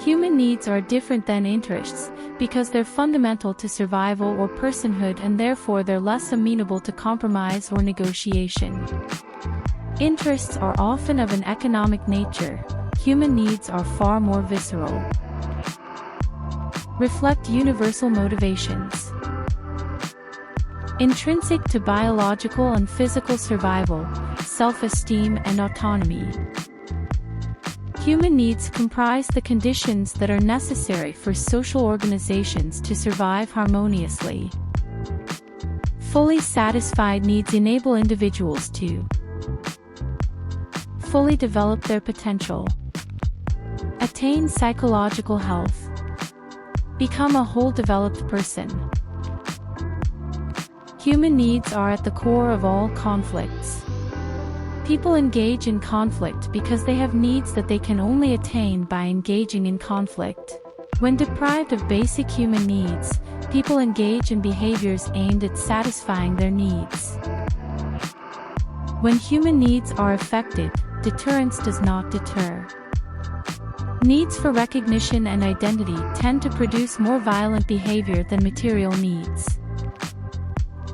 Human needs are different than interests, because they're fundamental to survival or personhood and therefore they're less amenable to compromise or negotiation. Interests are often of an economic nature. Human needs are far more visceral. Reflect universal motivations. Intrinsic to biological and physical survival, self-esteem and autonomy. Human needs comprise the conditions that are necessary for social organizations to survive harmoniously. Fully satisfied needs enable individuals to fully develop their potential, attain psychological health, become a whole developed person. Human needs are at the core of all conflicts. People engage in conflict because they have needs that they can only attain by engaging in conflict. When deprived of basic human needs, people engage in behaviors aimed at satisfying their needs. When human needs are affected, deterrence does not deter. Needs for recognition and identity tend to produce more violent behavior than material needs.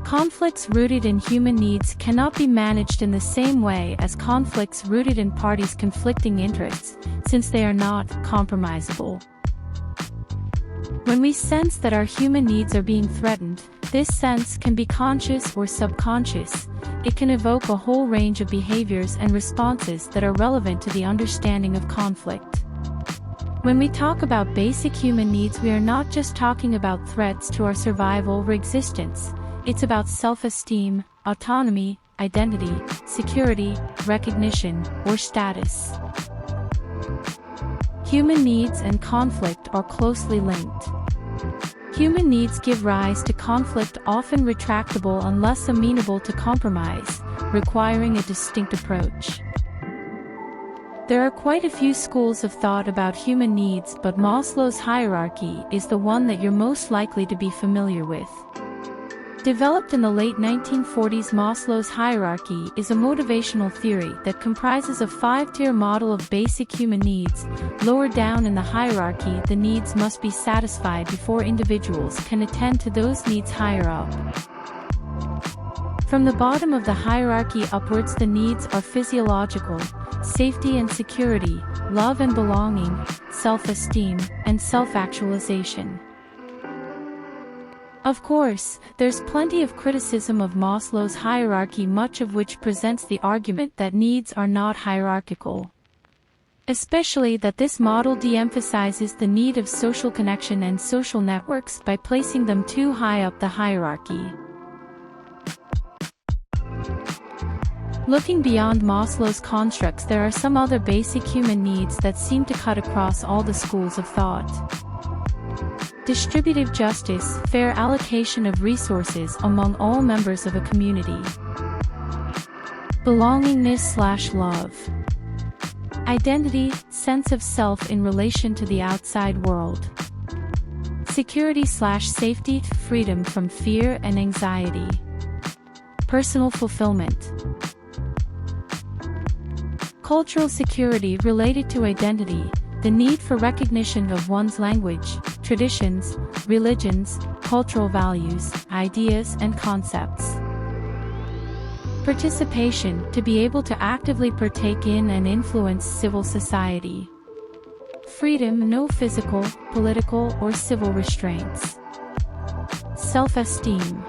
Conflicts rooted in human needs cannot be managed in the same way as conflicts rooted in parties' conflicting interests, since they are not compromisable. When we sense that our human needs are being threatened, this sense can be conscious or subconscious. It can evoke a whole range of behaviors and responses that are relevant to the understanding of conflict. When we talk about basic human needs, we are not just talking about threats to our survival or existence. It's about self-esteem, autonomy, identity, security, recognition, or status. Human needs and conflict are closely linked. Human needs give rise to conflict, often retractable unless amenable to compromise, requiring a distinct approach. There are quite a few schools of thought about human needs, but Maslow's hierarchy is the one that you're most likely to be familiar with. Developed in the late 1940s, Maslow's hierarchy is a motivational theory that comprises a five-tier model of basic human needs. Lower down in the hierarchy, the needs must be satisfied before individuals can attend to those needs higher up. From the bottom of the hierarchy upwards, the needs are physiological: safety and security, love and belonging, self-esteem, and self-actualization. Of course, there's plenty of criticism of Maslow's hierarchy, much of which presents the argument that needs are not hierarchical. Especially that this model de-emphasizes the need of social connection and social networks by placing them too high up the hierarchy. Looking beyond Maslow's constructs, there are some other basic human needs that seem to cut across all the schools of thought. Distributive justice, fair allocation of resources among all members of a community. Belongingness/love. Identity, sense of self in relation to the outside world. Security/safety, freedom from fear and anxiety. Personal fulfillment. Cultural security related to identity, the need for recognition of one's language, traditions, religions, cultural values, ideas and concepts. Participation, to be able to actively partake in and influence civil society. Freedom, no physical, political or civil restraints. Self-esteem.